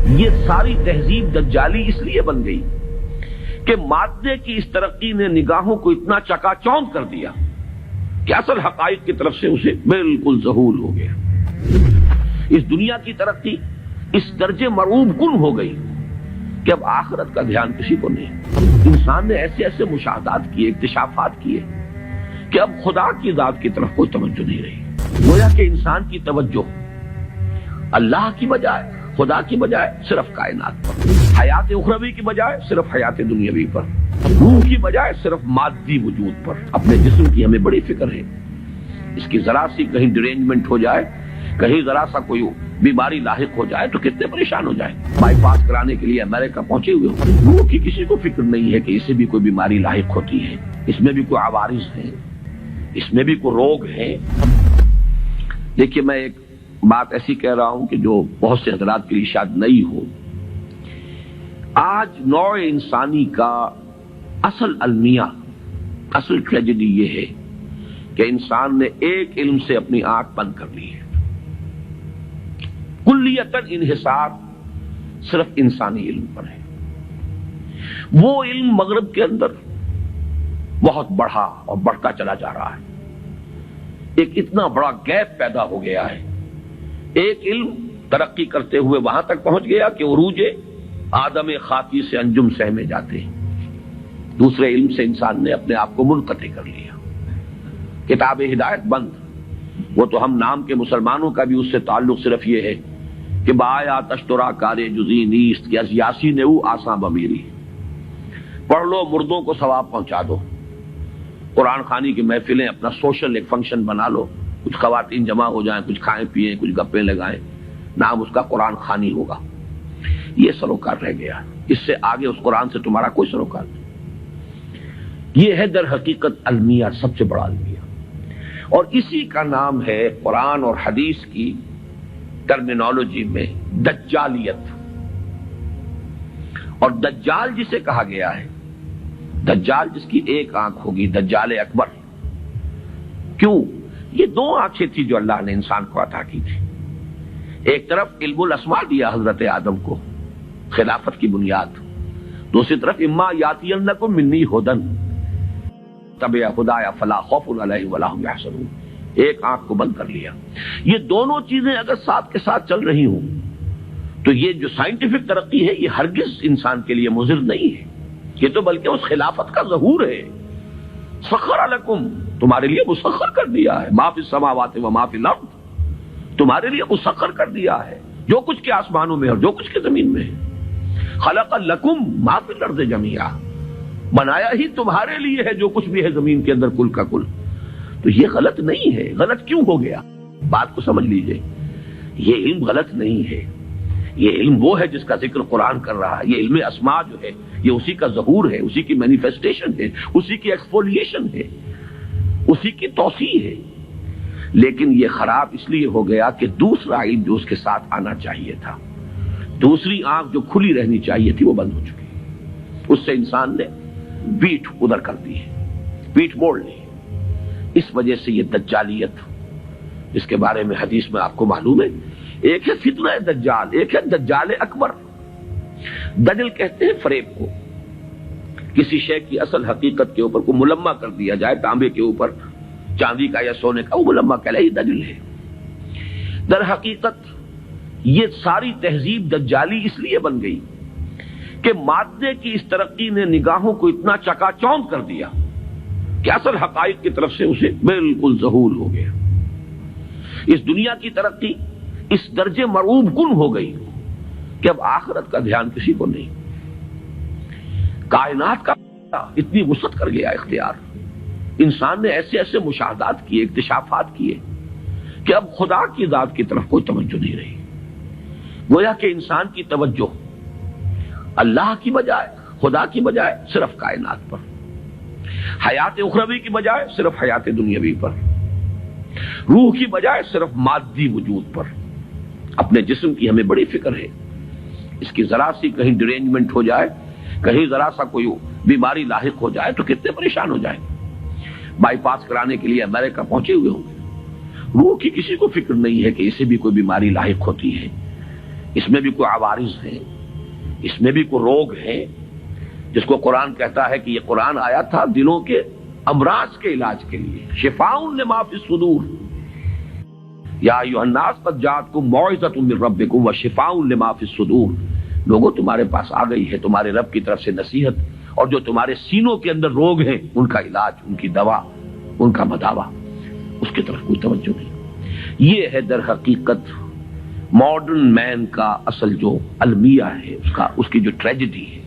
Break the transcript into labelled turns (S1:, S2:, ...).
S1: یہ ساری تہذیب دجالی اس لیے بن گئی کہ مادے کی اس ترقی نے نگاہوں کو اتنا چکا چوند کر دیا کہ اصل حقائق کی طرف سے اسے بالکل ذہول ہو گیا۔ اس دنیا کی ترقی اس درجے مرعوب کن ہو گئی کہ اب آخرت کا دھیان کسی کو نہیں۔ انسان نے ایسے ایسے مشاہدات کیے، اکتشافات کیے کہ اب خدا کی ذات کی طرف کوئی توجہ نہیں رہی۔ گویا کہ انسان کی توجہ اللہ کی بجائے، خدا کی بجائے صرف کائنات پر، حیات اخروی کی بجائے صرف حیات دنیاوی پر، روح کی بجائے صرف مادی وجود پر۔ اپنے جسم کی ہمیں بڑی فکر ہے، اس کی ذرا سی کہیں ڈرینجمنٹ ہو جائے، کہیں ذرا سا کوئی بیماری لاحق ہو جائے تو کتنے پریشان ہو جائیں۔ بائی پاس کرانے کے لیے امریکہ پہنچے ہوئے ہوں، روح کی کسی کو فکر نہیں ہے کہ اسے بھی کوئی بیماری لاحق ہوتی ہے، اس میں بھی کوئی عوارض ہیں، اس میں بھی کوئی روگ ہیں۔ دیکھیے میں ایک بات ایسی کہہ رہا ہوں کہ جو بہت سے حضرات کے لیے شاید نئی ہو۔ آج نوع انسانی کا اصل المیہ، اصل ٹریجڈی یہ ہے کہ انسان نے ایک علم سے اپنی آنکھ بند کر لی ہے۔ کلیتاً انحصار صرف انسانی علم پر ہے۔ وہ علم مغرب کے اندر بہت بڑھا اور بڑھتا چلا جا رہا ہے۔ ایک اتنا بڑا گیپ پیدا ہو گیا ہے۔ ایک علم ترقی کرتے ہوئے وہاں تک پہنچ گیا کہ عروج آدم خاکی سے انجم سہمے جاتے ہیں۔ دوسرے علم سے انسان نے اپنے آپ کو منقطع کر لیا۔ کتاب ہدایت بند۔ وہ تو ہم نام کے مسلمانوں کا بھی اس سے تعلق صرف یہ ہے کہ بایا تشترا کارے جزی نیست کہ از یاسی نے او آساں بمیری۔ پڑھ لو، مردوں کو ثواب پہنچا دو۔ قرآن خوانی کی محفلیں اپنا سوشل ایک فنکشن بنا لو، کچھ خواتین جمع ہو جائیں، کچھ کھائیں پیئیں، کچھ گپیں لگائیں، نام اس کا قرآن خوانی ہوگا۔ یہ سروکار رہ گیا، اس سے آگے اس قرآن سے تمہارا کوئی سروکار نہیں۔ یہ ہے در حقیقت المیہ، سب سے بڑا المیہ، اور اسی کا نام ہے قرآن اور حدیث کی ٹرمینالوجی میں دجالیت۔ اور دجال جسے کہا گیا ہے، دجال جس کی ایک آنکھ ہوگی، دجال اکبر۔ کیوں؟ یہ دو آنکھیں تھی جو اللہ نے انسان کو عطا کی تھی۔ ایک طرف علم الاسماء دیا حضرت آدم کو، خلافت کی بنیاد، دوسری طرف اما یاتینکم منی ھدی تبع ہدایا فلا خوف علیہم ولا ھم یحزنون۔ ایک آنکھ کو بند کر لیا۔ یہ دونوں چیزیں اگر ساتھ کے ساتھ چل رہی ہوں تو یہ جو سائنٹیفک ترقی ہے یہ ہرگز انسان کے لیے مضر نہیں ہے، یہ تو بلکہ اس خلافت کا ظہور ہے۔ سخر لکم، تمہارے لیے مسخر کر دیا ہے، ما فی السماوات و ما فی الارض، تمہارے لیے مسخر کر دیا ہے جو کچھ کے آسمانوں میں اور جو کچھ کے زمین میں ہے۔ خلق لکم ما فی الارض جمیعا، بنایا ہی تمہارے لیے ہے جو کچھ بھی ہے زمین کے اندر کل کا کل۔ تو یہ غلط نہیں ہے۔ غلط کیوں ہو گیا؟ بات کو سمجھ لیجئے، یہ علم غلط نہیں ہے۔ یہ علم وہ ہے جس کا ذکر قرآن کر رہا ہے۔ یہ علم اسماء جو ہے یہ اسی کا ظہور ہے، اسی کی مینیفیسٹیشن ہے، اسی کی ایکسفولیشن ہے، اسی کی توسیع ہے۔ لیکن یہ خراب اس لیے ہو گیا کہ دوسرا علم جو اس کے ساتھ آنا چاہیے تھا، دوسری آنکھ جو کھلی رہنی چاہیے تھی وہ بند ہو چکی۔ اس سے انسان نے پیٹھ ادھر کر دی ہے، پیٹھ موڑ لی۔ اس وجہ سے یہ دجالیت، جس کے بارے میں حدیث میں آپ کو معلوم ہے، ایک ہے فتنہ دجال، ایک ہے دجال اکبر۔ دجل کہتے ہیں فریب کو، کسی شے کی اصل حقیقت کے اوپر کو ملمہ کر دیا جائے، تانبے کے اوپر چاندی کا یا سونے کا، وہ ملمہ کہلاتا ہے، یہ دجل ہے۔ در حقیقت یہ ساری تہذیب دجالی اس لیے بن گئی کہ مادے کی اس ترقی نے نگاہوں کو اتنا چکا چوند کر دیا کہ اصل حقائق کی طرف سے اسے بالکل ذہول ہو گیا۔ اس دنیا کی ترقی اس درجے مرعوب کن ہو گئی کہ اب آخرت کا دھیان کسی کو نہیں۔ کائنات کا اتنی وسعت کر گیا اختیار، انسان نے ایسے ایسے مشاہدات کیے، اکتشافات کیے کہ اب خدا کی ذات کی طرف کوئی توجہ نہیں رہی۔ گویا کہ انسان کی توجہ اللہ کی بجائے، خدا کی بجائے صرف کائنات پر، حیات اخروی کی بجائے صرف حیات دنیاوی پر، روح کی بجائے صرف مادی وجود پر۔ اپنے جسم کی ہمیں بڑی فکر ہے، اس کی ذرا سی کہیں ڈرینجمنٹ ہو جائے، کہیں ذرا سا کوئی بیماری لاحق ہو جائے تو کتنے پریشان ہو جائیں۔ بائی پاس کرانے کے لیے امریکہ پہنچے ہوئے ہوں گے، روح کی کسی کو فکر نہیں ہے کہ اسے بھی کوئی بیماری لاحق ہوتی ہے، اس میں بھی کوئی عوارض ہیں، اس میں بھی کوئی روگ ہیں، جس کو قرآن کہتا ہے کہ یہ قرآن آیا تھا دلوں کے امراض کے علاج کے لیے، شفاء لما فی الصدور، یا ایھا الناس قد جاءتکم موعظۃ من ربکم وشفاء لما فی الصدور، لوگوں تمہارے پاس آ گئی ہے تمہارے رب کی طرف سے نصیحت، اور جو تمہارے سینوں کے اندر روگ ہیں ان کا علاج، ان کی دوا، ان کا مداوا، اس کی طرف کوئی توجہ نہیں۔ یہ ہے در حقیقت ماڈرن مین کا اصل جو المیہ ہے، اس کی جو ٹریجڈی ہے۔